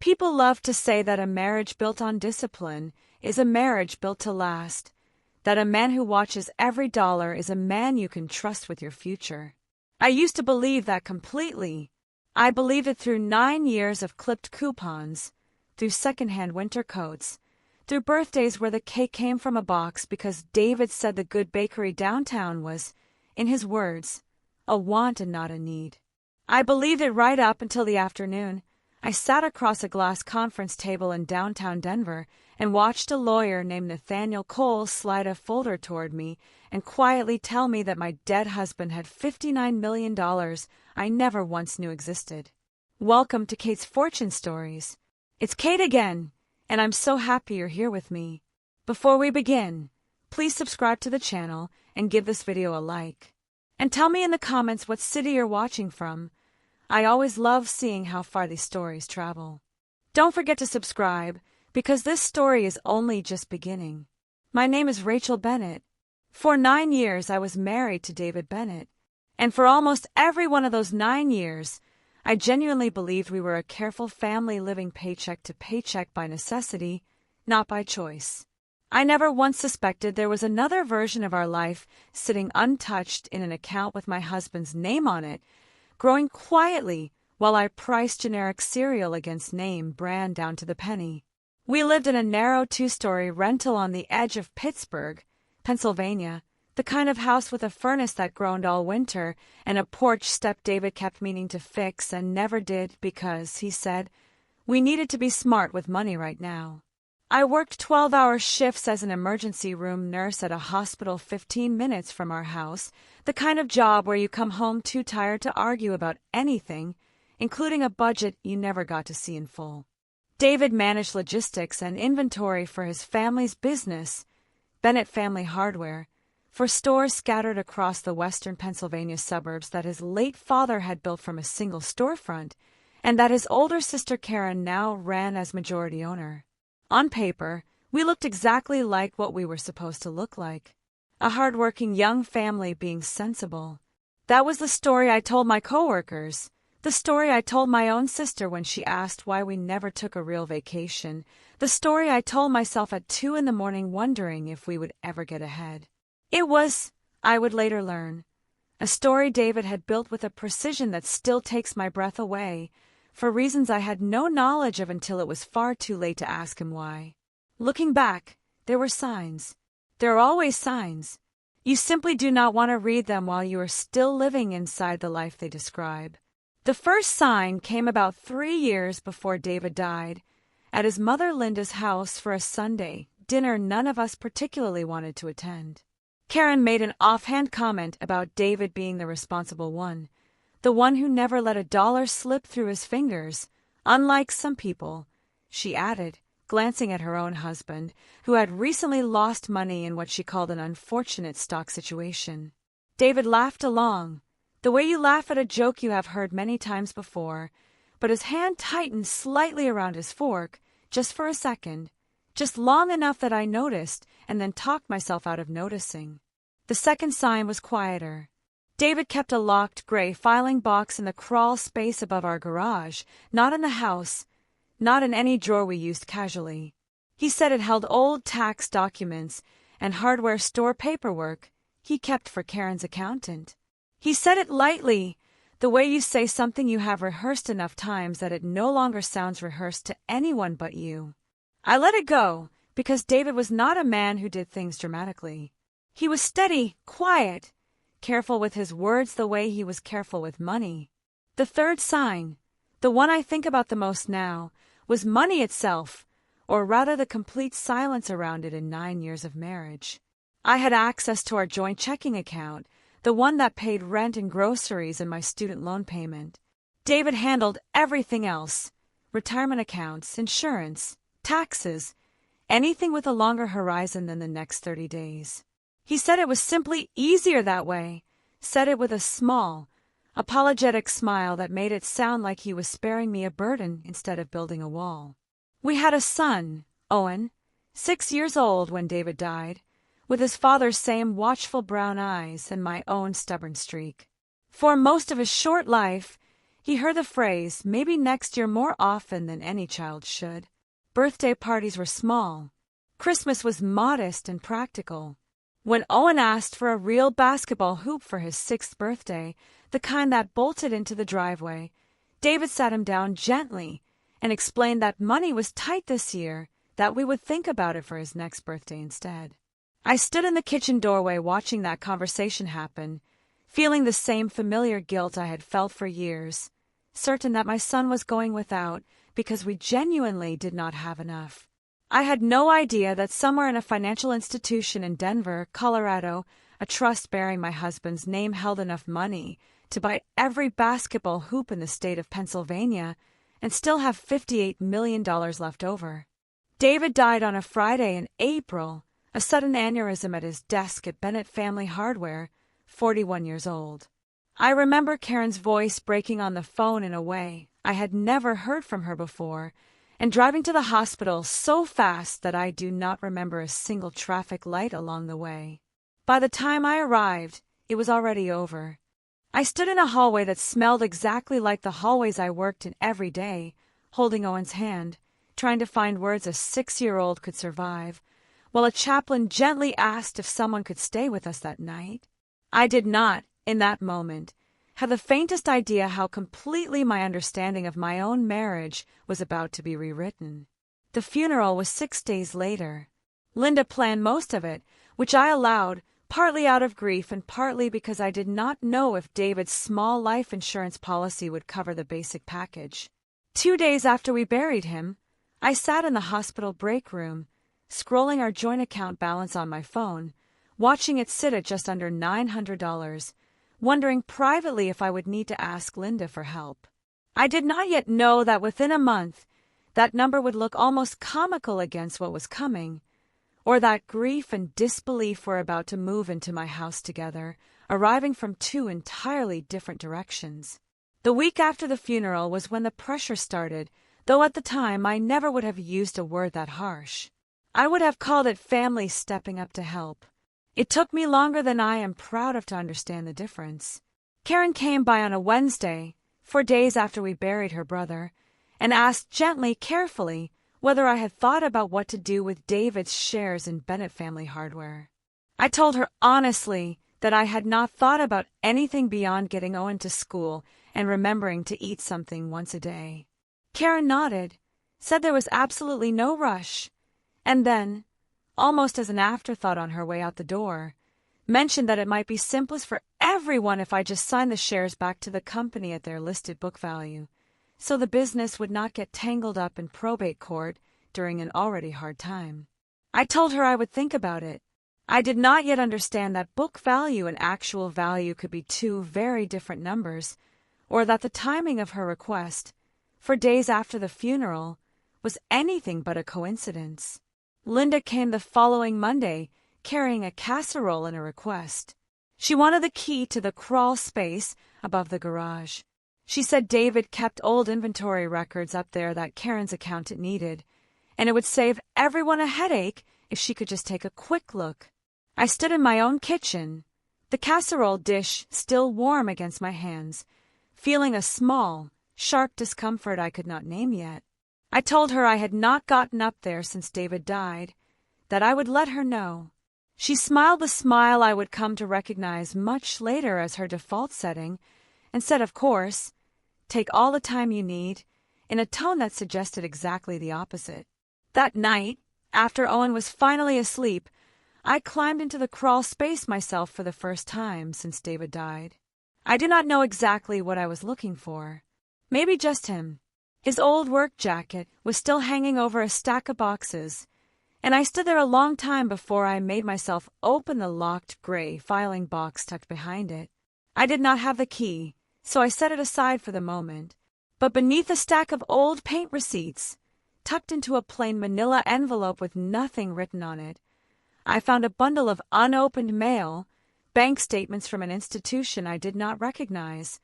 People love to say that a marriage built on discipline is a marriage built to last, that a man who watches every dollar is a man you can trust with your future. I used to believe that completely. I believed it through 9 years of clipped coupons, through secondhand winter coats, through birthdays where the cake came from a box because David said the good bakery downtown was, in his words, a want and not a need. I believed it right up until the afternoon. I sat across a glass conference table in downtown Denver and watched a lawyer named Nathaniel Cole slide a folder toward me and quietly tell me that my dead husband had $59 million I never once knew existed. Welcome to Kate's Fortune Stories. It's Kate again, and I'm so happy you're here with me. Before we begin, please subscribe to the channel and give this video a like. And tell me in the comments what city you're watching from. I always love seeing how far these stories travel. Don't forget to subscribe, because this story is only just beginning. My name is Rachel Bennett. For 9 years I was married to David Bennett, and for almost every one of those 9 years, I genuinely believed we were a careful family living paycheck to paycheck by necessity, not by choice. I never once suspected there was another version of our life sitting untouched in an account with my husband's name on it, growing quietly while I priced generic cereal against name brand down to the penny. We lived in a narrow 2-story rental on the edge of Pittsburgh, Pennsylvania, the kind of house with a furnace that groaned all winter and a porch step David kept meaning to fix and never did because, he said, we needed to be smart with money right now. I worked 12-hour shifts as an emergency room nurse at a hospital 15 minutes from our house, the kind of job where you come home too tired to argue about anything, including a budget you never got to see in full. David managed logistics and inventory for his family's business, Bennett Family Hardware, for stores scattered across the western Pennsylvania suburbs that his late father had built from a single storefront, and that his older sister Karen now ran as majority owner. On paper, we looked exactly like what we were supposed to look like. A hard-working young family being sensible. That was the story I told my coworkers, the story I told my own sister when she asked why we never took a real vacation, the story I told myself at 2 a.m. wondering if we would ever get ahead. It was, I would later learn, a story David had built with a precision that still takes my breath away, for reasons I had no knowledge of until it was far too late to ask him why. Looking back, there were signs. There are always signs. You simply do not want to read them while you are still living inside the life they describe. The first sign came about 3 years before David died, at his mother Linda's house for a Sunday dinner none of us particularly wanted to attend. Karen made an offhand comment about David being the responsible one, the one who never let a dollar slip through his fingers, unlike some people, she added, glancing at her own husband, who had recently lost money in what she called an unfortunate stock situation. David laughed along, the way you laugh at a joke you have heard many times before, but his hand tightened slightly around his fork, just for a second, just long enough that I noticed and then talked myself out of noticing. The second sign was quieter. David kept a locked gray filing box in the crawl space above our garage, not in the house, not in any drawer we used casually. He said it held old tax documents and hardware store paperwork he kept for Karen's accountant. He said it lightly, the way you say something you have rehearsed enough times that it no longer sounds rehearsed to anyone but you. I let it go, because David was not a man who did things dramatically. He was steady, quiet, careful with his words the way he was careful with money. The third sign, the one I think about the most now, was money itself, or rather the complete silence around it in 9 years of marriage. I had access to our joint checking account, the one that paid rent and groceries and my student loan payment. David handled everything else, retirement accounts, insurance, taxes, anything with a longer horizon than the next 30 days. He said it was simply easier that way, said it with a small, apologetic smile that made it sound like he was sparing me a burden instead of building a wall. We had a son, Owen, 6 years old when David died, with his father's same watchful brown eyes and my own stubborn streak. For most of his short life, He heard the phrase, maybe next year, more often than any child should. Birthday parties were small. Christmas was modest and practical. When Owen asked for a real basketball hoop for his 6th birthday, the kind that bolted into the driveway, David sat him down gently and explained that money was tight this year, that we would think about it for his next birthday instead. I stood in the kitchen doorway watching that conversation happen, feeling the same familiar guilt I had felt for years, certain that my son was going without because we genuinely did not have enough. I had no idea that somewhere in a financial institution in Denver, Colorado, a trust bearing my husband's name held enough money to buy every basketball hoop in the state of Pennsylvania and still have $58 million left over. David died on a Friday in April, a sudden aneurysm at his desk at Bennett Family Hardware, 41 years old. I remember Karen's voice breaking on the phone in a way I had never heard from her before, and driving to the hospital so fast that I do not remember a single traffic light along the way. By the time I arrived, it was already over. I stood in a hallway that smelled exactly like the hallways I worked in every day, holding Owen's hand, trying to find words a 6-year-old could survive, while a chaplain gently asked if someone could stay with us that night. I did not, in that moment, have the faintest idea how completely my understanding of my own marriage was about to be rewritten. The funeral was 6 days later. Linda planned most of it, which I allowed, partly out of grief and partly because I did not know if David's small life insurance policy would cover the basic package. 2 days after we buried him, I sat in the hospital break room, scrolling our joint account balance on my phone, watching it sit at just under $900, wondering privately if I would need to ask Linda for help. I did not yet know that within a month, that number would look almost comical against what was coming, or that grief and disbelief were about to move into my house together, arriving from 2 entirely different directions. The week after the funeral was when the pressure started, though at the time I never would have used a word that harsh. I would have called it family stepping up to help. It took me longer than I am proud of to understand the difference. Karen came by on a Wednesday, 4 days after we buried her brother, and asked gently, carefully, whether I had thought about what to do with David's shares in Bennett Family Hardware. I told her honestly that I had not thought about anything beyond getting Owen to school and remembering to eat something once a day. Karen nodded, said there was absolutely no rush, and then, almost as an afterthought on her way out the door, mentioned that it might be simplest for everyone if I just signed the shares back to the company at their listed book value, so the business would not get tangled up in probate court during an already hard time. I told her I would think about it. I did not yet understand that book value and actual value could be 2 very different numbers, or that the timing of her request, for days after the funeral, was anything but a coincidence. Linda came the following Monday, carrying a casserole and a request. She wanted the key to the crawl space above the garage. She said David kept old inventory records up there that Karen's accountant needed, and it would save everyone a headache if she could just take a quick look. I stood in my own kitchen, the casserole dish still warm against my hands, feeling a small, sharp discomfort I could not name yet. I told her I had not gotten up there since David died, that I would let her know. She smiled the smile I would come to recognize much later as her default setting, and said, of course, take all the time you need, in a tone that suggested exactly the opposite. That night, after Owen was finally asleep, I climbed into the crawl space myself for the first time since David died. I do not know exactly what I was looking for. Maybe just him. His old work jacket was still hanging over a stack of boxes, and I stood there a long time before I made myself open the locked gray filing box tucked behind it. I did not have the key, so I set it aside for the moment, but beneath a stack of old paint receipts, tucked into a plain manila envelope with nothing written on it, I found a bundle of unopened mail, bank statements from an institution I did not recognize,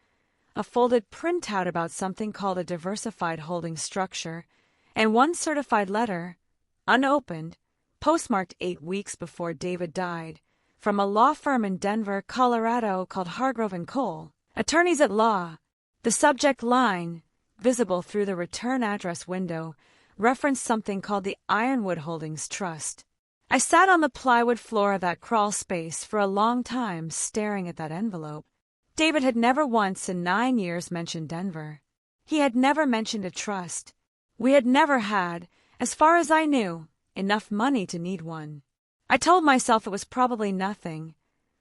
a folded printout about something called a diversified holding structure, and one certified letter, unopened, postmarked 8 weeks before David died, from a law firm in Denver, Colorado called Hargrove & Cole, attorneys at law. The subject line, visible through the return address window, referenced something called the Ironwood Holdings Trust. I sat on the plywood floor of that crawl space for a long time staring at that envelope. David had never once in 9 years mentioned Denver. He had never mentioned a trust. We had never had, as far as I knew, enough money to need one. I told myself it was probably nothing.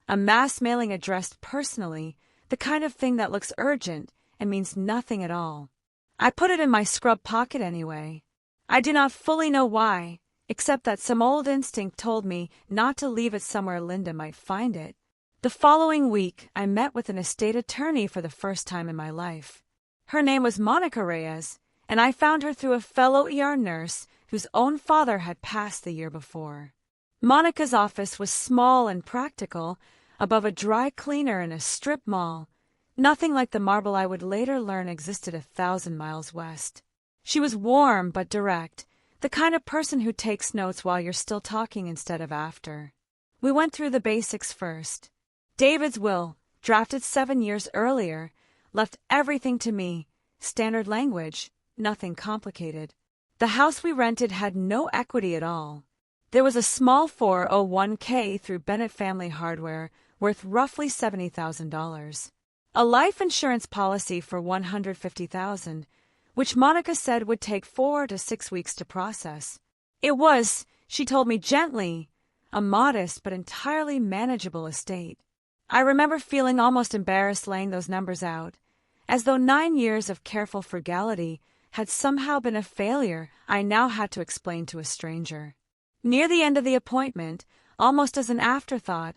A mass mailing addressed personally, the kind of thing that looks urgent and means nothing at all. I put it in my scrub pocket anyway. I do not fully know why, except that some old instinct told me not to leave it somewhere Linda might find it. The following week, I met with an estate attorney for the first time in my life. Her name was Monica Reyes, and I found her through a fellow ER nurse whose own father had passed the year before. Monica's office was small and practical, above a dry cleaner in a strip mall, nothing like the marble I would later learn existed 1,000 miles west. She was warm but direct, the kind of person who takes notes while you're still talking instead of after. We went through the basics first. David's will, drafted 7 years earlier, left everything to me, standard language, nothing complicated. The house we rented had no equity at all. There was a small 401k through Bennett Family Hardware worth roughly $70,000. A life insurance policy for $150,000, which Monica said would take 4 to 6 weeks to process. It was, she told me gently, a modest but entirely manageable estate. I remember feeling almost embarrassed laying those numbers out, as though 9 years of careful frugality had somehow been a failure I now had to explain to a stranger. Near the end of the appointment, almost as an afterthought,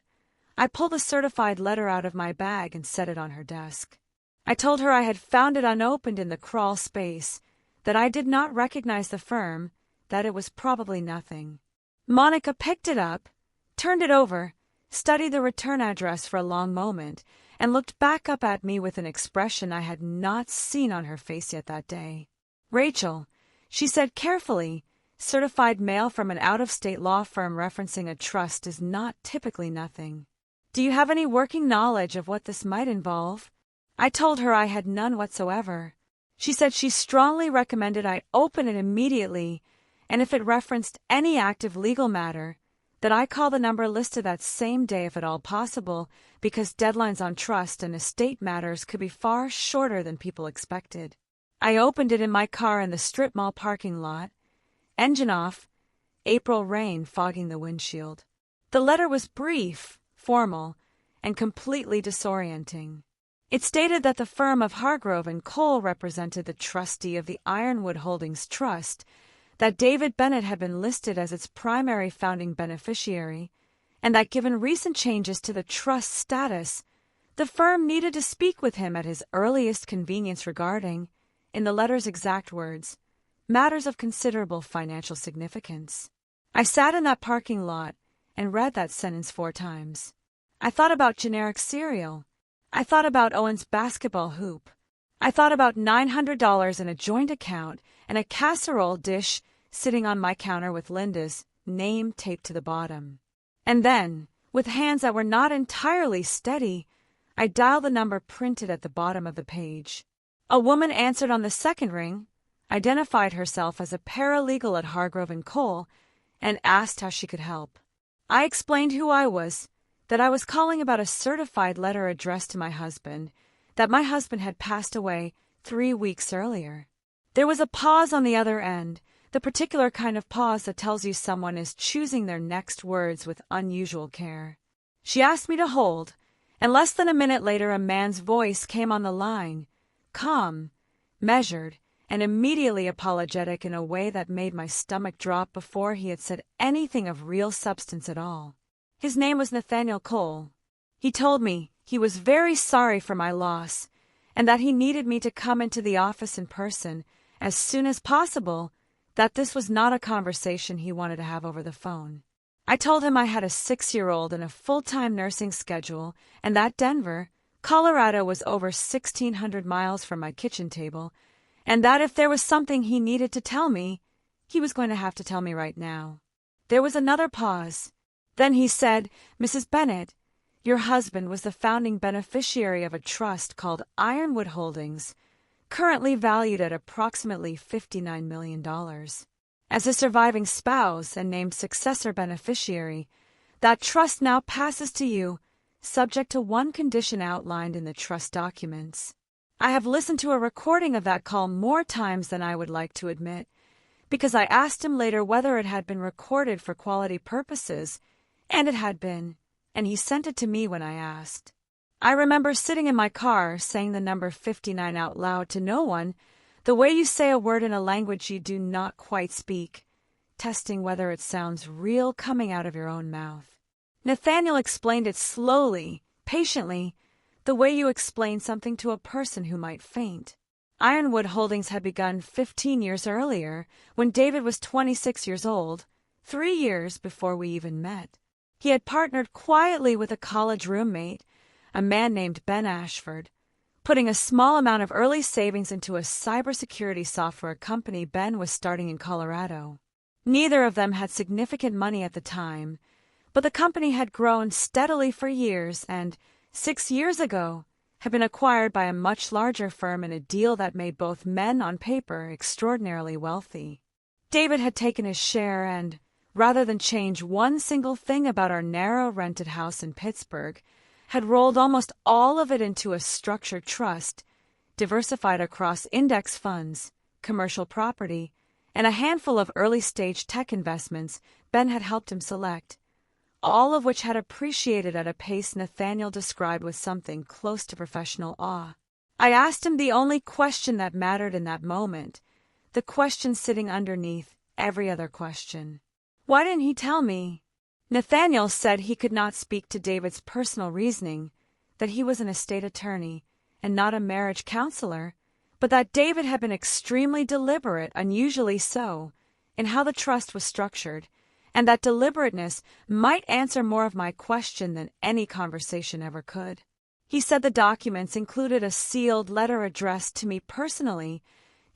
I pulled a certified letter out of my bag and set it on her desk. I told her I had found it unopened in the crawl space, that I did not recognize the firm, that it was probably nothing. Monica picked it up, turned it over, studied the return address for a long moment, and looked back up at me with an expression I had not seen on her face yet that day. "Rachel," she said carefully, "certified mail from an out-of-state law firm referencing a trust is not typically nothing. Do you have any working knowledge of what this might involve?" I told her I had none whatsoever. She said she strongly recommended I open it immediately, and if it referenced any active legal matter, that I call the number listed that same day if at all possible, because deadlines on trust and estate matters could be far shorter than people expected. I opened it in my car in the strip mall parking lot, engine off, April rain fogging the windshield. The letter was brief, formal, and completely disorienting. It stated that the firm of Hargrove and Cole represented the trustee of the Ironwood Holdings Trust, that David Bennett had been listed as its primary founding beneficiary, and that given recent changes to the trust status, the firm needed to speak with him at his earliest convenience regarding, in the letter's exact words, matters of considerable financial significance. I sat in that parking lot and read that sentence 4 times. I thought about generic cereal. I thought about Owen's basketball hoop. I thought about $900 in a joint account and a casserole dish sitting on my counter with Linda's name taped to the bottom. And then, with hands that were not entirely steady, I dialed the number printed at the bottom of the page. A woman answered on the second ring, identified herself as a paralegal at Hargrove and Cole, and asked how she could help. I explained who I was, that I was calling about a certified letter addressed to my husband, that my husband had passed away 3 weeks earlier. There was a pause on the other end, the particular kind of pause that tells you someone is choosing their next words with unusual care. She asked me to hold, and less than a minute later a man's voice came on the line, calm, measured, and immediately apologetic in a way that made my stomach drop before he had said anything of real substance at all. His name was Nathaniel Cole. He told me he was very sorry for my loss, and that he needed me to come into the office in person as soon as possible, that this was not a conversation he wanted to have over the phone. I told him I had a 6-year-old and a full-time nursing schedule, and that Denver, Colorado was over 1,600 miles from my kitchen table, and that if there was something he needed to tell me, he was going to have to tell me right now. There was another pause. Then he said, "Mrs. Bennett, Your husband was the founding beneficiary of a trust called Ironwood Holdings, currently valued at approximately $59 million. As a surviving spouse and named successor beneficiary, that trust now passes to you, subject to one condition outlined in the trust documents. I have listened to a recording of that call more times than I would like to admit, because I asked him later whether it had been recorded for quality purposes, and it had been, and he sent it to me when I asked. I remember sitting in my car saying the number 59 out loud to no one, the way you say a word in a language you do not quite speak, testing whether it sounds real coming out of your own mouth. Nathaniel explained it slowly, patiently, the way you explain something to a person who might faint. Ironwood Holdings had begun 15 years earlier, when David was 26 years old, 3 years before we even met. He had partnered quietly with a college roommate, a man named Ben Ashford, putting a small amount of early savings into a cybersecurity software company Ben was starting in Colorado. Neither of them had significant money at the time, but the company had grown steadily for years and, 6 years ago, had been acquired by a much larger firm in a deal that made both men on paper extraordinarily wealthy. David had taken his share and, rather than change one single thing about our narrow rented house in Pittsburgh, had rolled almost all of it into a structured trust, diversified across index funds, commercial property, and a handful of early-stage tech investments Ben had helped him select, all of which had appreciated at a pace Nathaniel described with something close to professional awe. I asked him the only question that mattered in that moment, the question sitting underneath every other question. Why didn't he tell me? Nathaniel said he could not speak to David's personal reasoning, that he was an estate attorney and not a marriage counselor, but that David had been extremely deliberate, unusually so, in how the trust was structured, and that deliberateness might answer more of my question than any conversation ever could. He said the documents included a sealed letter addressed to me personally,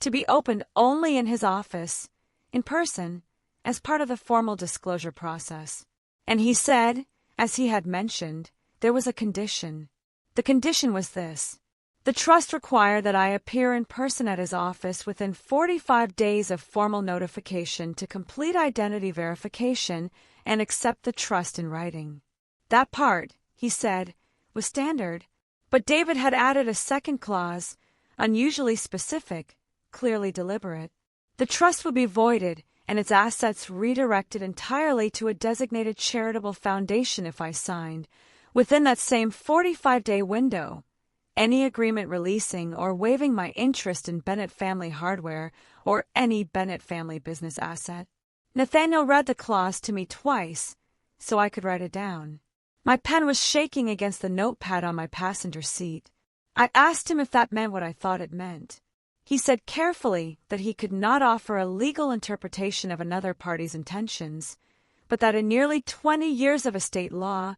to be opened only in his office, in person, as part of the formal disclosure process. And he said, as he had mentioned, there was a condition. The condition was this. The trust required that I appear in person at his office within 45 days of formal notification to complete identity verification and accept the trust in writing. That part, he said, was standard, but David had added a second clause, unusually specific, clearly deliberate. The trust would be voided and its assets redirected entirely to a designated charitable foundation if I signed, within that same 45-day window, any agreement releasing or waiving my interest in Bennett Family Hardware or any Bennett family business asset. Nathaniel read the clause to me twice, so I could write it down. My pen was shaking against the notepad on my passenger seat. I asked him if that meant what I thought it meant. He said carefully that he could not offer a legal interpretation of another party's intentions, but that in nearly 20 years of estate law,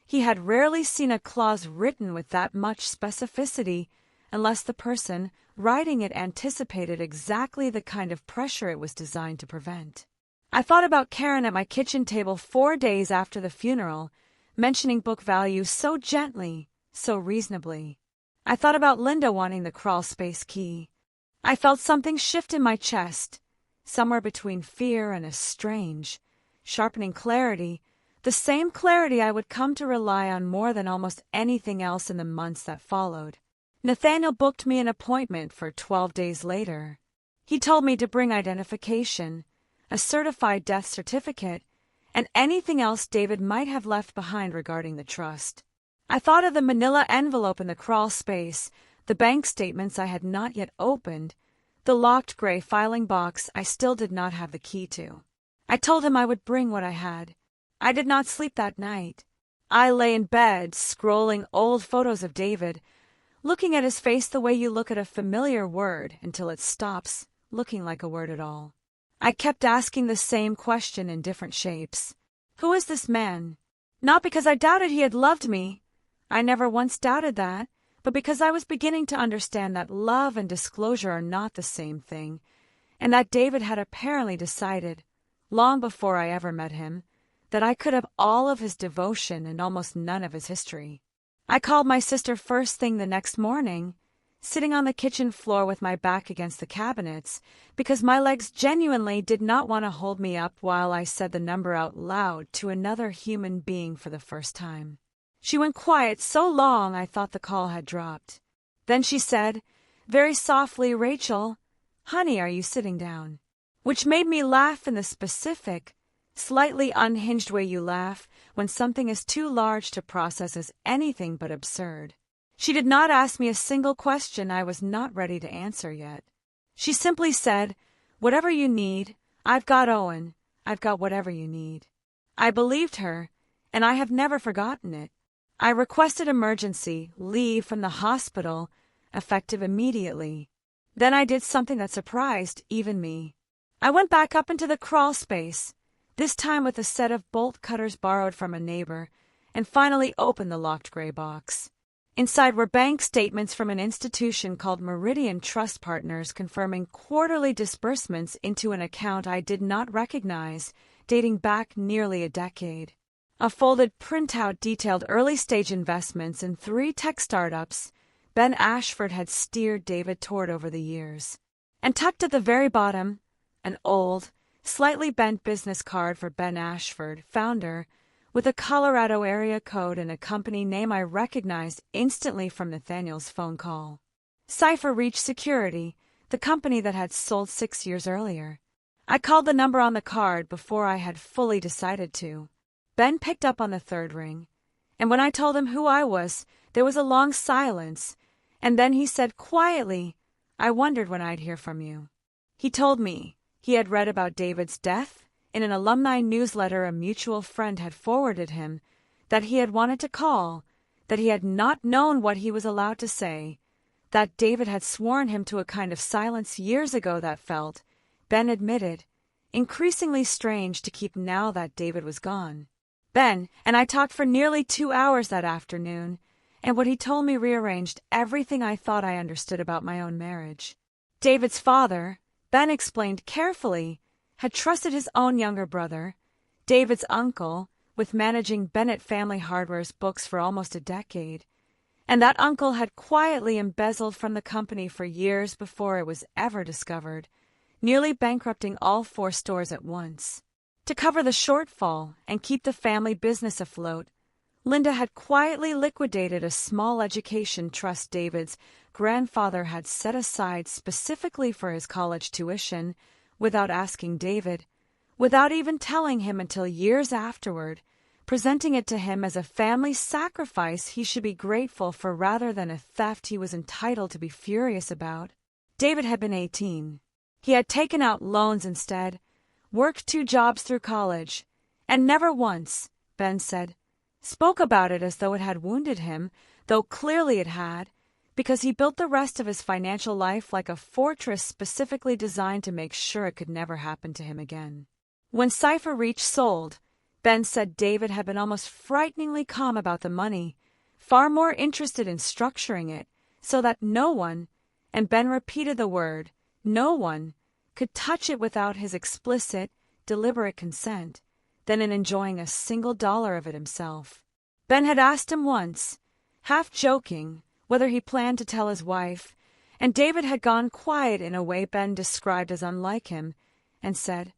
he had rarely seen a clause written with that much specificity unless the person writing it anticipated exactly the kind of pressure it was designed to prevent. I thought about Karen at my kitchen table 4 days after the funeral, mentioning book value so gently, so reasonably. I thought about Linda wanting the crawl space key. I felt something shift in my chest, somewhere between fear and a strange, sharpening clarity, the same clarity I would come to rely on more than almost anything else in the months that followed. Nathaniel booked me an appointment for 12 days later. He told me to bring identification, a certified death certificate, and anything else David might have left behind regarding the trust. I thought of the manila envelope in the crawl space, the bank statements I had not yet opened, the locked gray filing box I still did not have the key to. I told him I would bring what I had. I did not sleep that night. I lay in bed, scrolling old photos of David, looking at his face the way you look at a familiar word until it stops looking like a word at all. I kept asking the same question in different shapes. Who is this man? Not because I doubted he had loved me. I never once doubted that, but because I was beginning to understand that love and disclosure are not the same thing, and that David had apparently decided, long before I ever met him, that I could have all of his devotion and almost none of his history. I called my sister first thing the next morning, sitting on the kitchen floor with my back against the cabinets, because my legs genuinely did not want to hold me up while I said the number out loud to another human being for the first time. She went quiet so long I thought the call had dropped. Then she said, very softly, "Rachel, honey, are you sitting down?" Which made me laugh in the specific, slightly unhinged way you laugh when something is too large to process as anything but absurd. She did not ask me a single question I was not ready to answer yet. She simply said, "Whatever you need, I've got Owen, I've got whatever you need." I believed her, and I have never forgotten it. I requested emergency leave from the hospital, effective immediately. Then I did something that surprised even me. I went back up into the crawl space, this time with a set of bolt cutters borrowed from a neighbor, and finally opened the locked gray box. Inside were bank statements from an institution called Meridian Trust Partners confirming quarterly disbursements into an account I did not recognize, dating back nearly a decade. A folded printout detailed early-stage investments in 3 tech startups Ben Ashford had steered David toward over the years. And tucked at the very bottom, an old, slightly bent business card for Ben Ashford, founder, with a Colorado area code and a company name I recognized instantly from Nathaniel's phone call. Cipher Reach Security, the company that had sold 6 years earlier. I called the number on the card before I had fully decided to. Ben picked up on the 3rd ring, and when I told him who I was, there was a long silence, and then he said quietly, "I wondered when I'd hear from you." He told me he had read about David's death in an alumni newsletter a mutual friend had forwarded him, that he had wanted to call, that he had not known what he was allowed to say, that David had sworn him to a kind of silence years ago that felt, Ben admitted, increasingly strange to keep now that David was gone. Ben and I talked for nearly 2 hours that afternoon, and what he told me rearranged everything I thought I understood about my own marriage. David's father, Ben explained carefully, had trusted his own younger brother, David's uncle, with managing Bennett Family Hardware's books for almost a decade, and that uncle had quietly embezzled from the company for years before it was ever discovered, nearly bankrupting all 4 stores at once. To cover the shortfall and keep the family business afloat, Linda had quietly liquidated a small education trust David's grandfather had set aside specifically for his college tuition, without asking David, without even telling him until years afterward, presenting it to him as a family sacrifice he should be grateful for rather than a theft he was entitled to be furious about. David had been 18. He had taken out loans instead, worked 2 jobs through college, and never once, Ben said, spoke about it as though it had wounded him, though clearly it had, because he built the rest of his financial life like a fortress specifically designed to make sure it could never happen to him again. When Cipher Reach sold, Ben said David had been almost frighteningly calm about the money, far more interested in structuring it, so that no one, and Ben repeated the word, no one, could touch it without his explicit, deliberate consent, than in enjoying a single dollar of it himself. Ben had asked him once, half joking, whether he planned to tell his wife, and David had gone quiet in a way Ben described as unlike him, and said,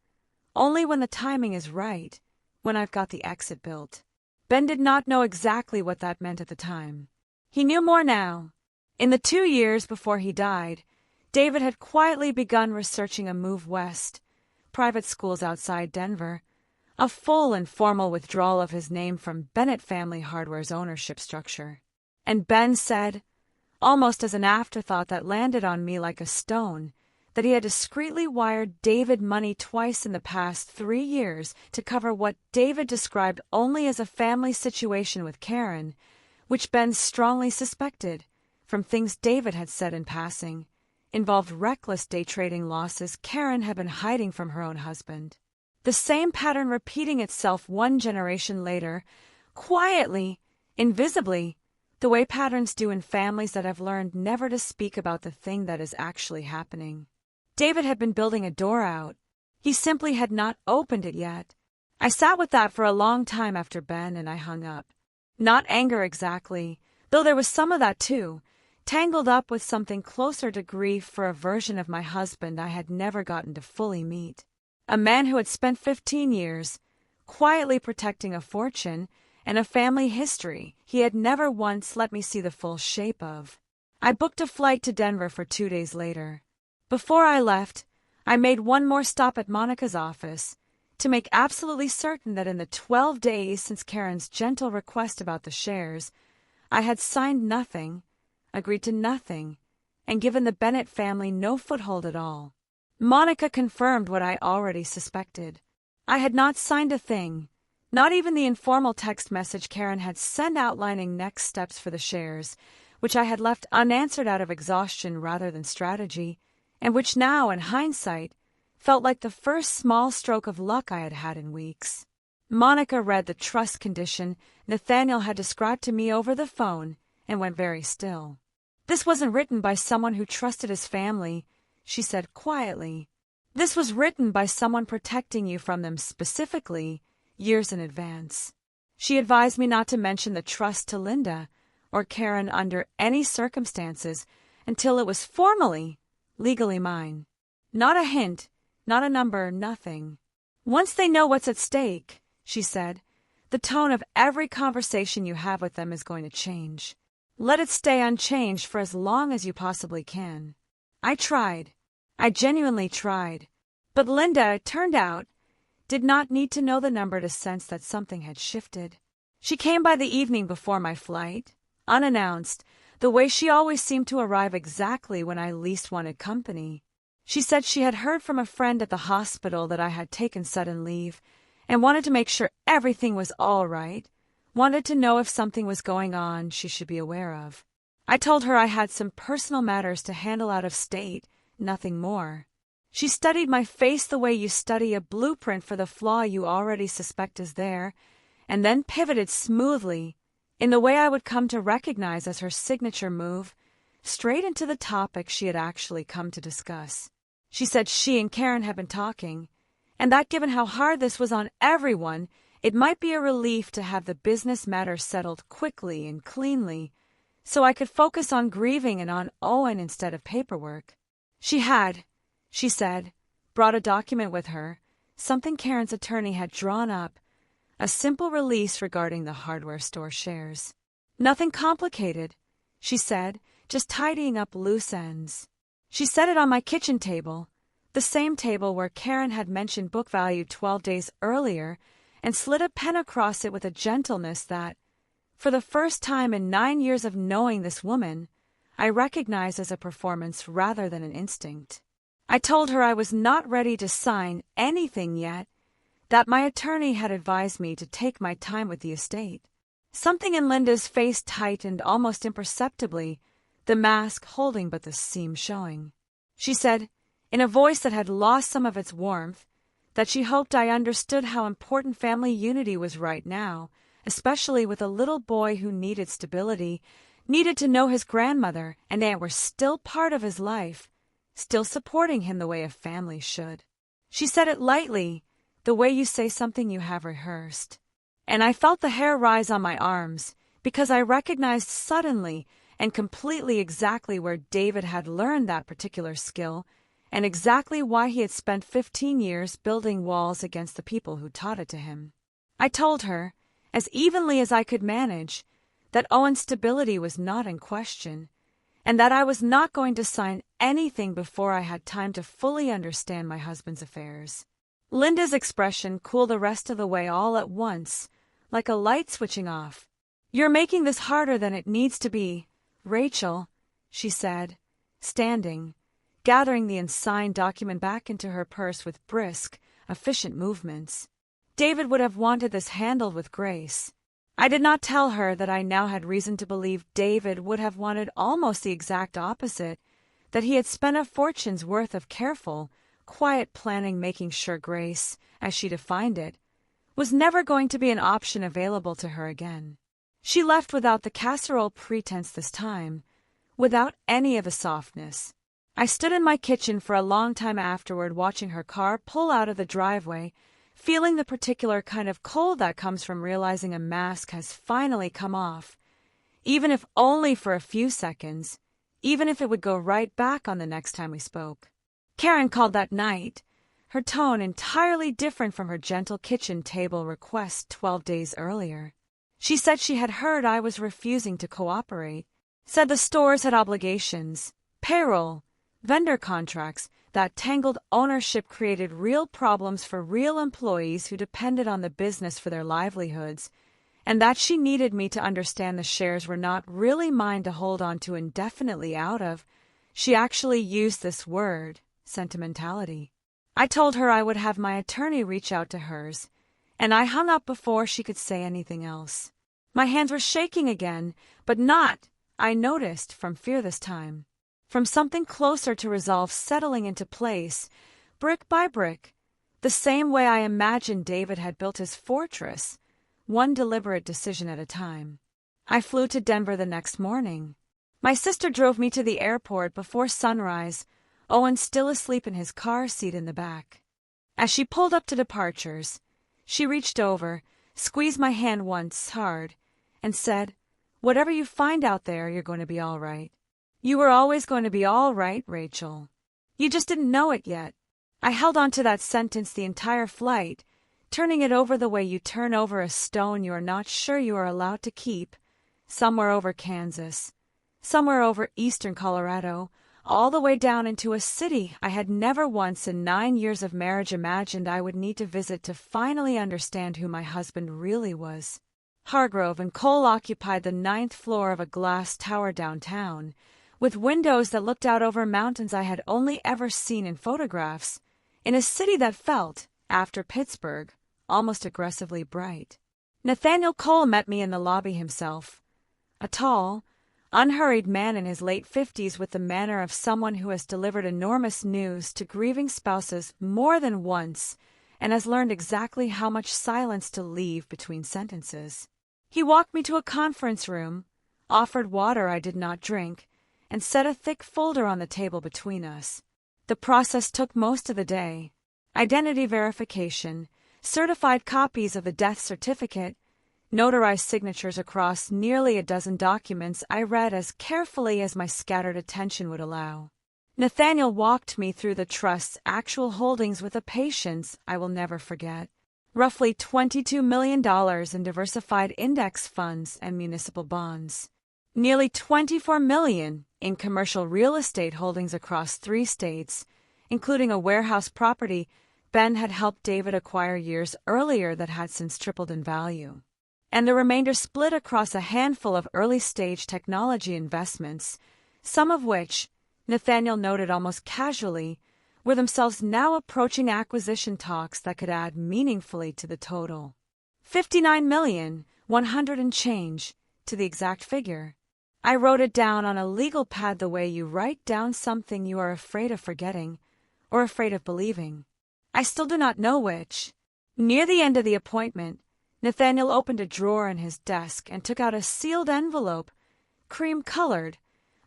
"Only when the timing is right, when I've got the exit built." Ben did not know exactly what that meant at the time. He knew more now. In the 2 years before he died, David had quietly begun researching a move west, private schools outside Denver, a full and formal withdrawal of his name from Bennett Family Hardware's ownership structure. And Ben said, almost as an afterthought that landed on me like a stone, that he had discreetly wired David money twice in the past 3 years to cover what David described only as a family situation with Karen, which Ben strongly suspected, from things David had said in passing, involved reckless day trading losses Karen had been hiding from her own husband. The same pattern repeating itself 1 generation later, quietly, invisibly, the way patterns do in families that have learned never to speak about the thing that is actually happening. David had been building a door out. He simply had not opened it yet. I sat with that for a long time after Ben and I hung up. Not anger exactly, though there was some of that too, tangled up with something closer to grief for a version of my husband I had never gotten to fully meet. A man who had spent 15 years, quietly protecting a fortune and a family history he had never once let me see the full shape of. I booked a flight to Denver for 2 days later. Before I left, I made one more stop at Monica's office to make absolutely certain that in the 12 days since Karen's gentle request about the shares, I had signed nothing, agreed to nothing, and given the Bennett family no foothold at all. Monica confirmed what I already suspected. I had not signed a thing, not even the informal text message Karen had sent outlining next steps for the shares, which I had left unanswered out of exhaustion rather than strategy, and which now, in hindsight, felt like the first small stroke of luck I had had in weeks. Monica read the trust condition Nathaniel had described to me over the phone and went very still. "This wasn't written by someone who trusted his family," she said quietly. "This was written by someone protecting you from them specifically, years in advance." She advised me not to mention the trust to Linda or Karen under any circumstances until it was formally, legally mine. Not a hint, not a number, nothing. "Once they know what's at stake," she said, "the tone of every conversation you have with them is going to change. Let it stay unchanged for as long as you possibly can." I tried. I genuinely tried. But Linda, it turned out, did not need to know the number to sense that something had shifted. She came by the evening before my flight, unannounced, the way she always seemed to arrive exactly when I least wanted company. She said she had heard from a friend at the hospital that I had taken sudden leave and wanted to make sure everything was all right, wanted to know if something was going on she should be aware of. I told her I had some personal matters to handle out of state, nothing more. She studied my face the way you study a blueprint for the flaw you already suspect is there, and then pivoted smoothly, in the way I would come to recognize as her signature move, straight into the topic she had actually come to discuss. She said she and Karen had been talking, and that given how hard this was on everyone, it might be a relief to have the business matter settled quickly and cleanly, so I could focus on grieving and on Owen instead of paperwork. She had, she said, brought a document with her, something Karen's attorney had drawn up, a simple release regarding the hardware store shares. Nothing complicated, she said, just tidying up loose ends. She set it on my kitchen table, the same table where Karen had mentioned book value 12 days earlier, and slid a pen across it with a gentleness that, for the first time in 9 years of knowing this woman, I recognized as a performance rather than an instinct. I told her I was not ready to sign anything yet, that my attorney had advised me to take my time with the estate. Something in Linda's face tightened almost imperceptibly, the mask holding but the seam showing. She said, in a voice that had lost some of its warmth, that she hoped I understood how important family unity was right now, especially with a little boy who needed stability, needed to know his grandmother and aunt were still part of his life, still supporting him the way a family should. She said it lightly, the way you say something you have rehearsed. And I felt the hair rise on my arms, because I recognized suddenly and completely exactly where David had learned that particular skill, and exactly why he had spent 15 years building walls against the people who taught it to him. I told her, as evenly as I could manage, that Owen's stability was not in question, and that I was not going to sign anything before I had time to fully understand my husband's affairs. Linda's expression cooled the rest of the way all at once, like a light switching off. "You're making this harder than it needs to be, Rachel," she said, standing, gathering the unsigned document back into her purse with brisk, efficient movements. David would have wanted this handled with grace. I did not tell her that I now had reason to believe David would have wanted almost the exact opposite, that he had spent a fortune's worth of careful, quiet planning making sure Grace, as she defined it, was never going to be an option available to her again. She left without the casserole pretense this time, without any of the softness. I stood in my kitchen for a long time afterward watching her car pull out of the driveway, feeling the particular kind of cold that comes from realizing a mask has finally come off, even if only for a few seconds, even if it would go right back on the next time we spoke. Karen called that night, her tone entirely different from her gentle kitchen table request 12 days earlier. She said she had heard I was refusing to cooperate, said the stores had obligations, payroll, vendor contracts, that tangled ownership created real problems for real employees who depended on the business for their livelihoods, and that she needed me to understand the shares were not really mine to hold on to indefinitely out of. She actually used this word, sentimentality. I told her I would have my attorney reach out to hers, and I hung up before she could say anything else. My hands were shaking again, but not, I noticed, from fear this time. From something closer to resolve settling into place, brick by brick, the same way I imagined David had built his fortress, one deliberate decision at a time. I flew to Denver the next morning. My sister drove me to the airport before sunrise, Owen still asleep in his car seat in the back. As she pulled up to departures, she reached over, squeezed my hand once hard, and said, "Whatever you find out there, you're going to be all right. You were always going to be all right, Rachel. You just didn't know it yet." I held on to that sentence the entire flight, turning it over the way you turn over a stone you are not sure you are allowed to keep, somewhere over Kansas, somewhere over eastern Colorado, all the way down into a city I had never once in 9 years of marriage imagined I would need to visit to finally understand who my husband really was. Hargrove and Cole occupied the 9th floor of a glass tower downtown, with windows that looked out over mountains I had only ever seen in photographs, in a city that felt, after Pittsburgh, almost aggressively bright. Nathaniel Cole met me in the lobby himself, a tall, unhurried man in his late 50s with the manner of someone who has delivered enormous news to grieving spouses more than once and has learned exactly how much silence to leave between sentences. He walked me to a conference room, offered water I did not drink, and set a thick folder on the table between us. The process took most of the day. Identity verification, certified copies of the death certificate, notarized signatures across nearly a dozen documents I read as carefully as my scattered attention would allow. Nathaniel walked me through the trust's actual holdings with a patience I will never forget. Roughly $22 million in diversified index funds and municipal bonds. Nearly $24 million in commercial real estate holdings across 3 states, including a warehouse property Ben had helped David acquire years earlier that had since tripled in value. And the remainder split across a handful of early-stage technology investments, some of which, Nathaniel noted almost casually, were themselves now approaching acquisition talks that could add meaningfully to the total. $59,100 and change, to the exact figure. I wrote it down on a legal pad the way you write down something you are afraid of forgetting, or afraid of believing. I still do not know which. Near the end of the appointment, Nathaniel opened a drawer in his desk and took out a sealed envelope, cream-colored,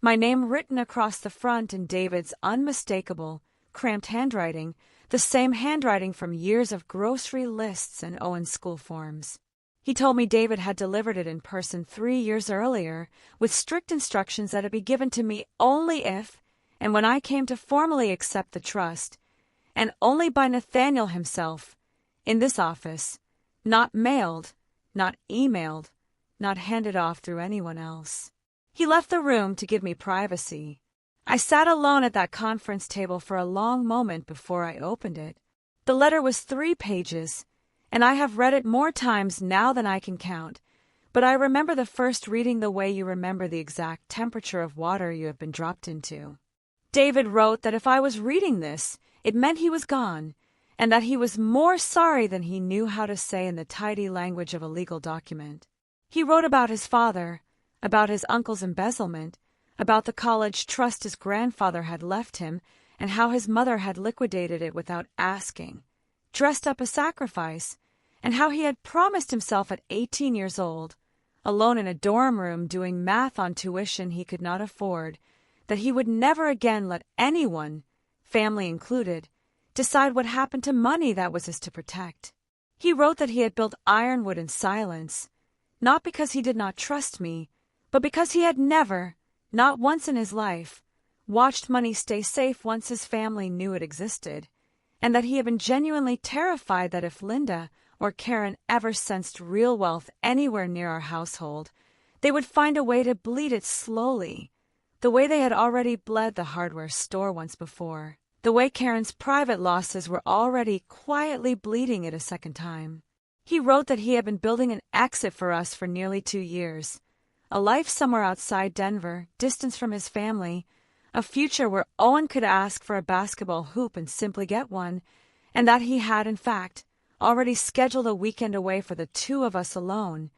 my name written across the front in David's unmistakable, cramped handwriting, the same handwriting from years of grocery lists and Owen's school forms. He told me David had delivered it in person 3 years earlier, with strict instructions that it be given to me only if, and when I came to formally accept the trust, and only by Nathaniel himself, in this office, not mailed, not emailed, not handed off through anyone else. He left the room to give me privacy. I sat alone at that conference table for a long moment before I opened it. The letter was 3 pages, and I have read it more times now than I can count, but I remember the first reading the way you remember the exact temperature of water you have been dropped into. David wrote that if I was reading this, it meant he was gone, and that he was more sorry than he knew how to say in the tidy language of a legal document. He wrote about his father, about his uncle's embezzlement, about the college trust his grandfather had left him, and how his mother had liquidated it without asking, dressed up a sacrifice, and how he had promised himself at 18 years old, alone in a dorm room doing math on tuition he could not afford, that he would never again let anyone, family included, decide what happened to money that was his to protect. He wrote that he had built Ironwood in silence, not because he did not trust me, but because he had never, not once in his life, watched money stay safe once his family knew it existed, and that he had been genuinely terrified that if Linda or Karen ever sensed real wealth anywhere near our household, they would find a way to bleed it slowly, the way they had already bled the hardware store once before, the way Karen's private losses were already quietly bleeding it a second time. He wrote that he had been building an exit for us for nearly 2 years, a life somewhere outside Denver, distance from his family, a future where Owen could ask for a basketball hoop and simply get one, and that he had, in fact, already scheduled a weekend away for the two of us alone.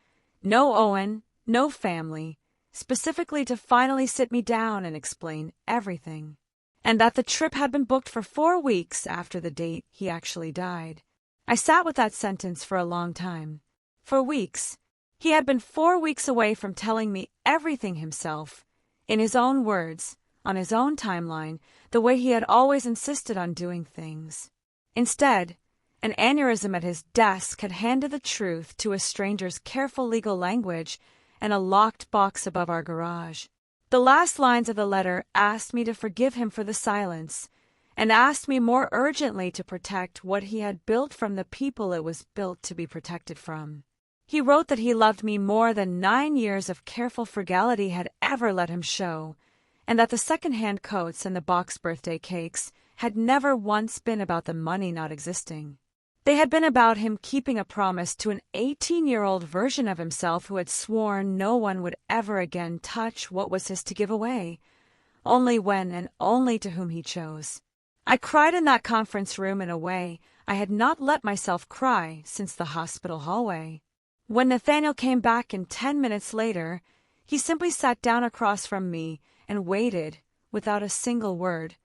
No Owen, no family, specifically to finally sit me down and explain everything. And that the trip had been booked for 4 weeks after the date he actually died. I sat with that sentence for a long time. For weeks. He had been 4 weeks away from telling me everything himself, in his own words, on his own timeline, the way he had always insisted on doing things. Instead, an aneurysm at his desk had handed the truth to a stranger's careful legal language and a locked box above our garage. The last lines of the letter asked me to forgive him for the silence, and asked me more urgently to protect what he had built from the people it was built to be protected from. He wrote that he loved me more than 9 years of careful frugality had ever let him show, and that the second-hand coats and the box birthday cakes had never once been about the money not existing. They had been about him keeping a promise to an 18-year-old version of himself who had sworn no one would ever again touch what was his to give away, only when and only to whom he chose. I cried in that conference room in a way I had not let myself cry since the hospital hallway. When Nathaniel came back in 10 minutes later, he simply sat down across from me and waited, without a single word,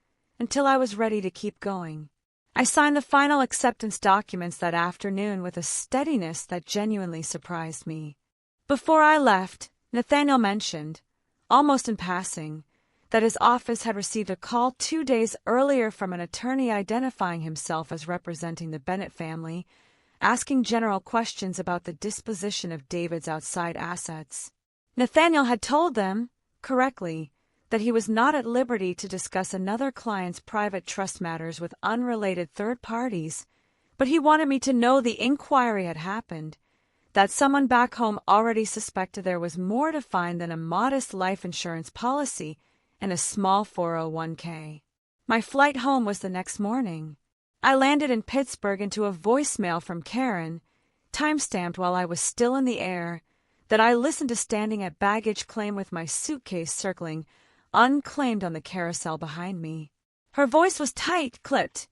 until I was ready to keep going. I signed the final acceptance documents that afternoon with a steadiness that genuinely surprised me. Before I left, Nathaniel mentioned, almost in passing, that his office had received a call 2 days earlier from an attorney identifying himself as representing the Bennett family, asking general questions about the disposition of David's outside assets. Nathaniel had told them, correctly, that he was not at liberty to discuss another client's private trust matters with unrelated third parties, but he wanted me to know the inquiry had happened, that someone back home already suspected there was more to find than a modest life insurance policy and a small 401k. My flight home was the next morning. I landed in Pittsburgh into a voicemail from Karen, time-stamped while I was still in the air, that I listened to standing at baggage claim with my suitcase circling unclaimed on the carousel behind me. Her voice was tight-clipped,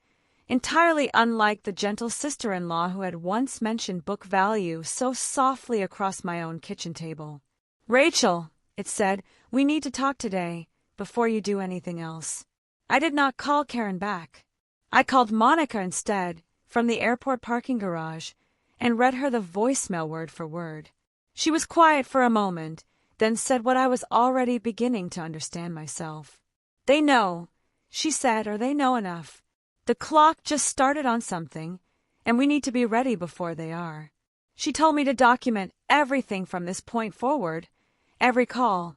entirely unlike the gentle sister-in-law who had once mentioned book value so softly across my own kitchen table. "Rachel," it said, "we need to talk today, before you do anything else." I did not call Karen back. I called Monica instead, from the airport parking garage, and read her the voicemail word for word. She was quiet for a moment, then said what I was already beginning to understand myself. "They know," she said, "or they know enough. The clock just started on something, and we need to be ready before they are." She told me to document everything from this point forward, every call,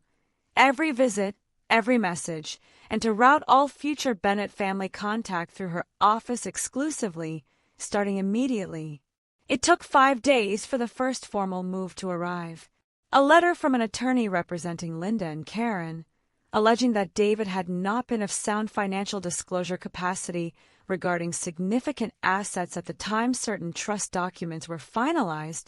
every visit, every message, and to route all future Bennett family contact through her office exclusively, starting immediately. It took 5 days for the first formal move to arrive. A letter from an attorney representing Linda and Karen, alleging that David had not been of sound financial disclosure capacity regarding significant assets at the time certain trust documents were finalized,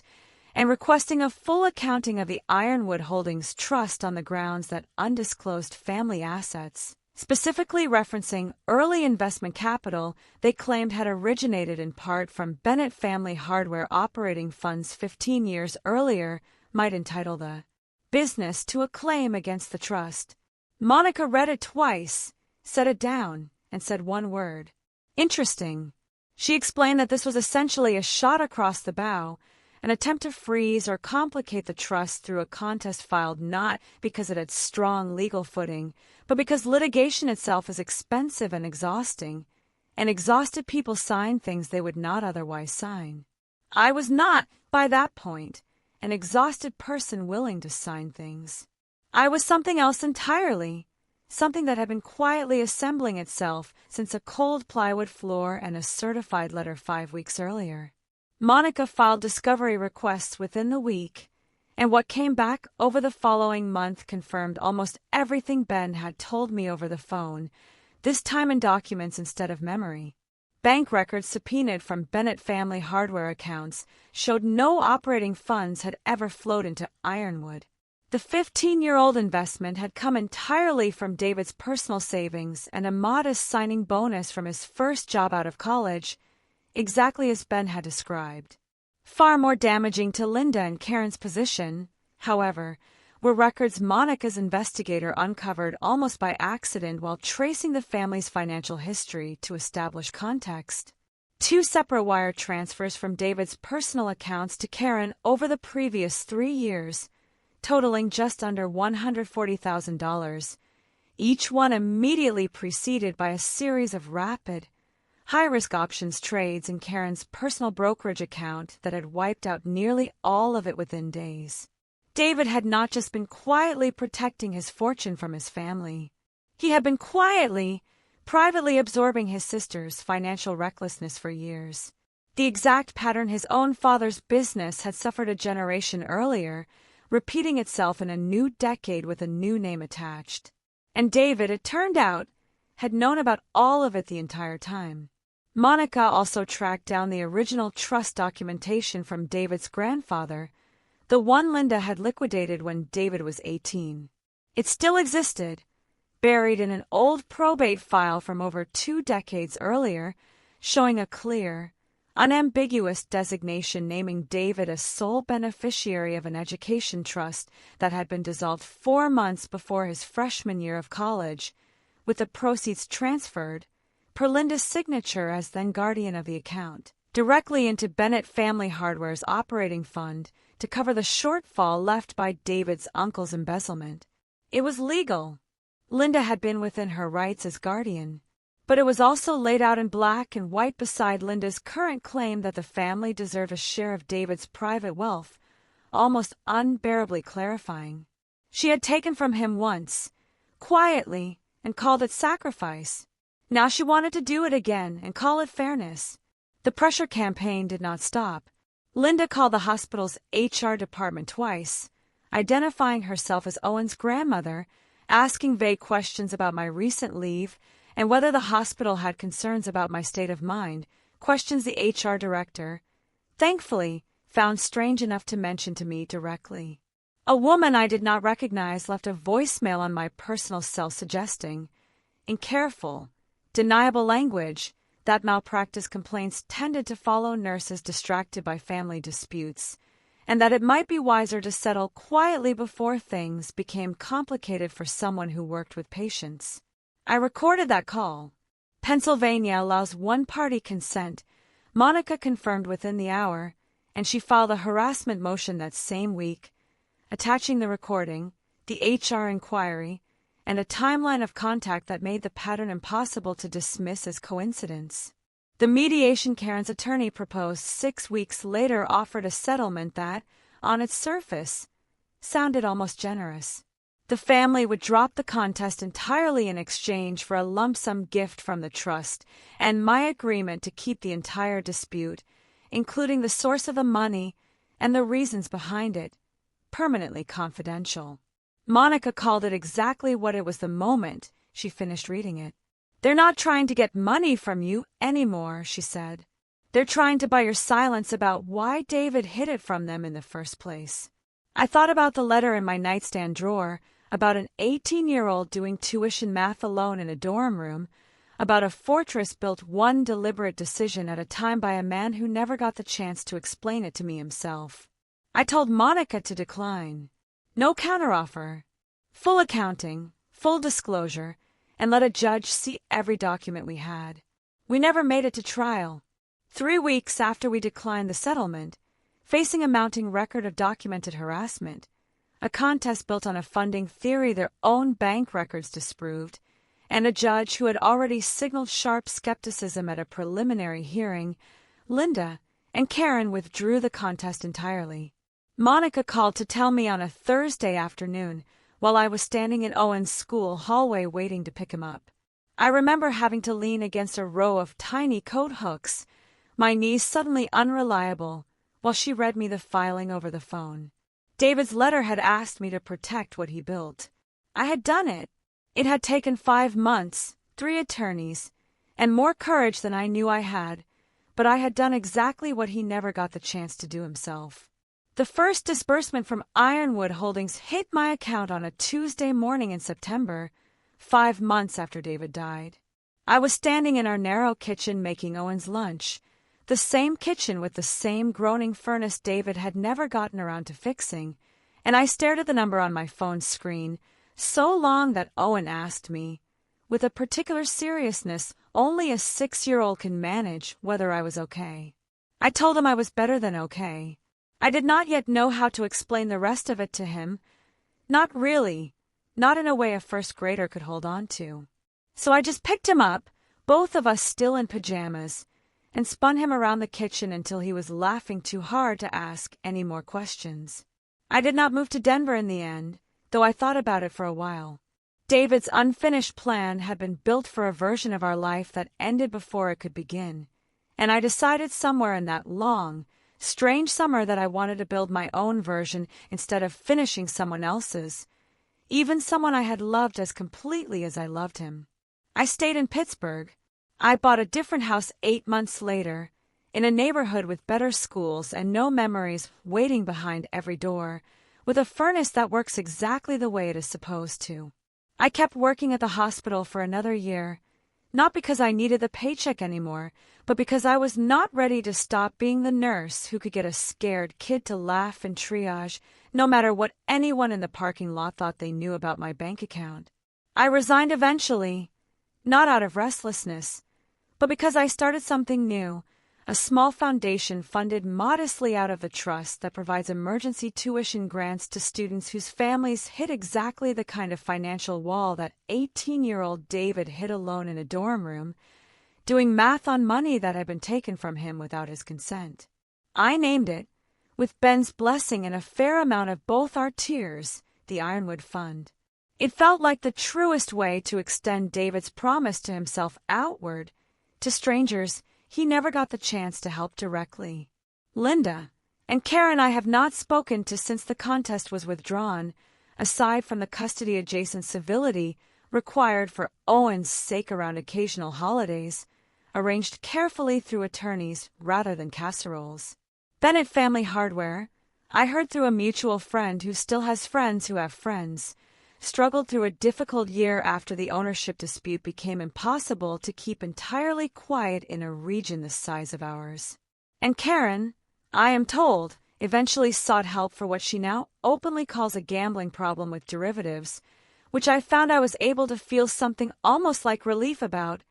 and requesting a full accounting of the Ironwood Holdings Trust on the grounds that undisclosed family assets, specifically referencing early investment capital they claimed had originated in part from Bennett Family Hardware operating funds 15 years earlier, might entitle the business to a claim against the trust. Monica read it twice, set it down, and said one word: "Interesting." She explained that this was essentially a shot across the bow, an attempt to freeze or complicate the trust through a contest filed not because it had strong legal footing, but because litigation itself is expensive and exhausting, and exhausted people sign things they would not otherwise sign. I was not, by that point, an exhausted person willing to sign things. I was something else entirely, something that had been quietly assembling itself since a cold plywood floor and a certified letter 5 weeks earlier. Monica filed discovery requests within the week, and what came back over the following month confirmed almost everything Ben had told me over the phone, this time in documents instead of memory. Bank records subpoenaed from Bennett family hardware accounts showed no operating funds had ever flowed into Ironwood. The 15-year-old investment had come entirely from David's personal savings and a modest signing bonus from his first job out of college, exactly as Ben had described. Far more damaging to Linda and Karen's position, however, were records Monica's investigator uncovered almost by accident while tracing the family's financial history to establish context. 2 separate wire transfers from David's personal accounts to Karen over the previous 3 years, totaling just under $140,000, each one immediately preceded by a series of rapid, high-risk options trades in Karen's personal brokerage account that had wiped out nearly all of it within days. David had not just been quietly protecting his fortune from his family. He had been quietly, privately absorbing his sister's financial recklessness for years. The exact pattern his own father's business had suffered a generation earlier, repeating itself in a new decade with a new name attached. And David, it turned out, had known about all of it the entire time. Monica also tracked down the original trust documentation from David's grandfather, the one Linda had liquidated when David was 18. It still existed, buried in an old probate file from over 2 decades earlier, showing a clear, unambiguous designation naming David as sole beneficiary of an education trust that had been dissolved 4 months before his freshman year of college, with the proceeds transferred, per Linda's signature as then guardian of the account, directly into Bennett Family Hardware's operating fund to cover the shortfall left by David's uncle's embezzlement. It was legal. Linda had been within her rights as guardian, but it was also laid out in black and white beside Linda's current claim that the family deserved a share of David's private wealth, almost unbearably clarifying. She had taken from him once, quietly, and called it sacrifice. Now she wanted to do it again and call it fairness. The pressure campaign did not stop. Linda called the hospital's HR department twice, identifying herself as Owen's grandmother, asking vague questions about my recent leave and whether the hospital had concerns about my state of mind, questions the HR director, thankfully, found strange enough to mention to me directly. A woman I did not recognize left a voicemail on my personal cell suggesting, in careful, deniable language, that malpractice complaints tended to follow nurses distracted by family disputes, and that it might be wiser to settle quietly before things became complicated for someone who worked with patients. I recorded that call. Pennsylvania allows one-party consent. Monica confirmed within the hour, and she filed a harassment motion that same week, attaching the recording, the HR inquiry, and a timeline of contact that made the pattern impossible to dismiss as coincidence. The mediation Karen's attorney proposed 6 weeks later offered a settlement that, on its surface, sounded almost generous. The family would drop the contest entirely in exchange for a lump sum gift from the trust and my agreement to keep the entire dispute, including the source of the money and the reasons behind it, permanently confidential. Monica called it exactly what it was the moment she finished reading it. "They're not trying to get money from you anymore," she said. "They're trying to buy your silence about why David hid it from them in the first place." I thought about the letter in my nightstand drawer, about an 18-year-old doing tuition math alone in a dorm room, about a fortress built one deliberate decision at a time by a man who never got the chance to explain it to me himself. I told Monica to decline. No counteroffer. Full accounting, full disclosure, and let a judge see every document we had. We never made it to trial. 3 weeks after we declined the settlement, facing a mounting record of documented harassment, a contest built on a funding theory their own bank records disproved, and a judge who had already signaled sharp skepticism at a preliminary hearing, Linda and Karen withdrew the contest entirely. Monica called to tell me on a Thursday afternoon while I was standing in Owen's school hallway waiting to pick him up. I remember having to lean against a row of tiny coat hooks, my knees suddenly unreliable, while she read me the filing over the phone. David's letter had asked me to protect what he built. I had done it. It had taken 5 months, 3 attorneys, and more courage than I knew I had, but I had done exactly what he never got the chance to do himself. The first disbursement from Ironwood Holdings hit my account on a Tuesday morning in September, 5 months after David died. I was standing in our narrow kitchen making Owen's lunch, the same kitchen with the same groaning furnace David had never gotten around to fixing, and I stared at the number on my phone screen so long that Owen asked me, with a particular seriousness only a 6-year-old can manage, whether I was okay. I told him I was better than okay. I did not yet know how to explain the rest of it to him. Not really. Not in a way a first grader could hold on to. So I just picked him up, both of us still in pajamas, and spun him around the kitchen until he was laughing too hard to ask any more questions. I did not move to Denver in the end, though I thought about it for a while. David's unfinished plan had been built for a version of our life that ended before it could begin, and I decided somewhere in that long, strange summer that I wanted to build my own version instead of finishing someone else's, even someone I had loved as completely as I loved him. I stayed in Pittsburgh. I bought a different house 8 months later, in a neighborhood with better schools and no memories waiting behind every door, with a furnace that works exactly the way it is supposed to. I kept working at the hospital for another year, not because I needed the paycheck anymore, but because I was not ready to stop being the nurse who could get a scared kid to laugh in triage, no matter what anyone in the parking lot thought they knew about my bank account. I resigned eventually, not out of restlessness, but because I started something new, a small foundation funded modestly out of the trust that provides emergency tuition grants to students whose families hit exactly the kind of financial wall that 18-year-old David hit alone in a dorm room, doing math on money that had been taken from him without his consent. I named it, with Ben's blessing and a fair amount of both our tears, the Ironwood Fund. It felt like the truest way to extend David's promise to himself outward, to strangers he never got the chance to help directly. Linda and Karen I have not spoken to since the contest was withdrawn, aside from the custody-adjacent civility required for Owen's sake around occasional holidays, arranged carefully through attorneys rather than casseroles. Bennett Family Hardware, I heard through a mutual friend who still has friends who have friends, struggled through a difficult year after the ownership dispute became impossible to keep entirely quiet in a region the size of ours. And Karen, I am told, eventually sought help for what she now openly calls a gambling problem with derivatives, which I found I was able to feel something almost like relief about,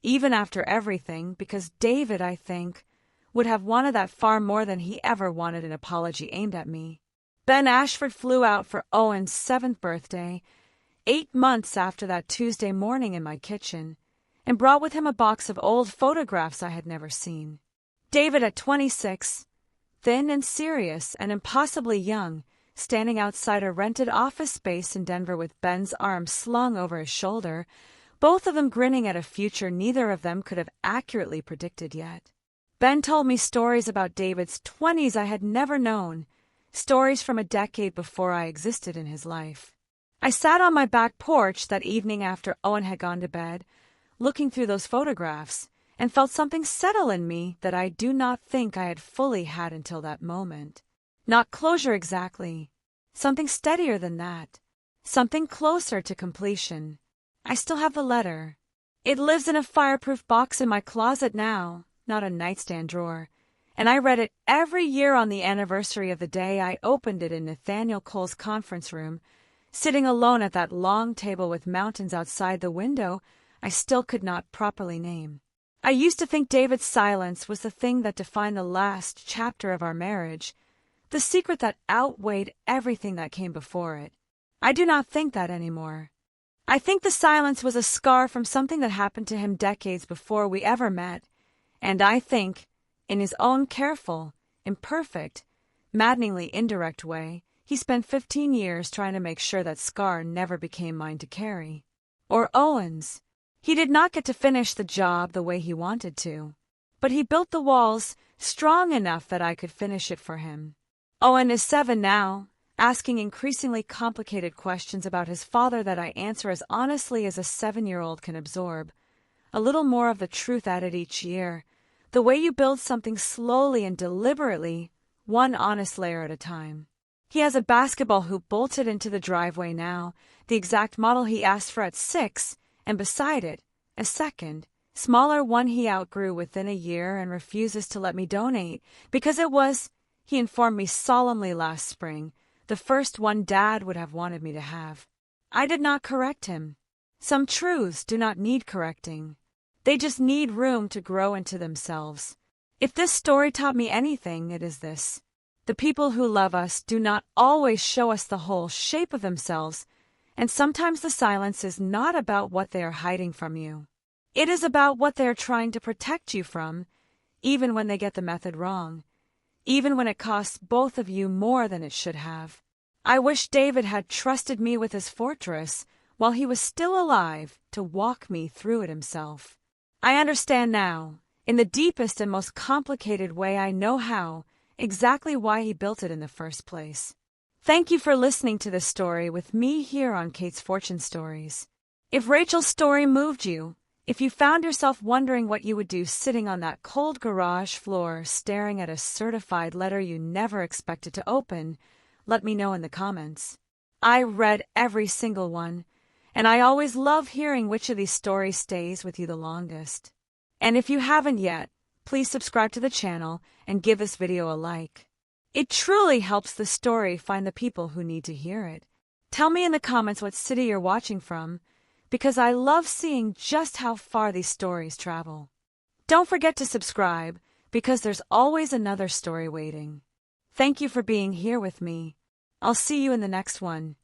even after everything, because David, I think, would have wanted that far more than he ever wanted an apology aimed at me. Ben Ashford flew out for Owen's 7th birthday, 8 months after that Tuesday morning in my kitchen, and brought with him a box of old photographs I had never seen. David at 26, thin and serious and impossibly young, standing outside a rented office space in Denver with Ben's arm slung over his shoulder, both of them grinning at a future neither of them could have accurately predicted yet. Ben told me stories about David's 20s I had never known, stories from a decade before I existed in his life. I sat on my back porch that evening after Owen had gone to bed, looking through those photographs, and felt something settle in me that I do not think I had fully had until that moment. Not closure exactly. Something steadier than that. Something closer to completion. I still have the letter. It lives in a fireproof box in my closet now, not a nightstand drawer, and I read it every year on the anniversary of the day I opened it in Nathaniel Cole's conference room, sitting alone at that long table with mountains outside the window I still could not properly name. I used to think David's silence was the thing that defined the last chapter of our marriage, the secret that outweighed everything that came before it. I do not think that anymore. I think the silence was a scar from something that happened to him decades before we ever met, and I think, in his own careful, imperfect, maddeningly indirect way, he spent 15 years trying to make sure that scar never became mine to carry. Or Owen's. He did not get to finish the job the way he wanted to, but he built the walls strong enough that I could finish it for him. Owen is 7 now, asking increasingly complicated questions about his father that I answer as honestly as a 7-year-old can absorb. A little more of the truth added each year. The way you build something slowly and deliberately, one honest layer at a time. He has a basketball hoop bolted into the driveway now, the exact model he asked for at 6, and beside it, a second, smaller one he outgrew within a year and refuses to let me donate, because it was, he informed me solemnly last spring, the first one Dad would have wanted me to have. I did not correct him. Some truths do not need correcting. They just need room to grow into themselves. If this story taught me anything, it is this. The people who love us do not always show us the whole shape of themselves, and sometimes the silence is not about what they are hiding from you. It is about what they are trying to protect you from, even when they get the method wrong. Even when it costs both of you more than it should have. I wish David had trusted me with his fortress while he was still alive to walk me through it himself. I understand now, in the deepest and most complicated way I know how, exactly why he built it in the first place. Thank you for listening to this story with me here on Kate's Fortune Stories. If Rachel's story moved you, if you found yourself wondering what you would do sitting on that cold garage floor staring at a certified letter you never expected to open, let me know in the comments. I read every single one, and I always love hearing which of these stories stays with you the longest. And if you haven't yet, please subscribe to the channel and give this video a like. It truly helps the story find the people who need to hear it. Tell me in the comments what city you're watching from, because I love seeing just how far these stories travel. Don't forget to subscribe, because there's always another story waiting. Thank you for being here with me. I'll see you in the next one.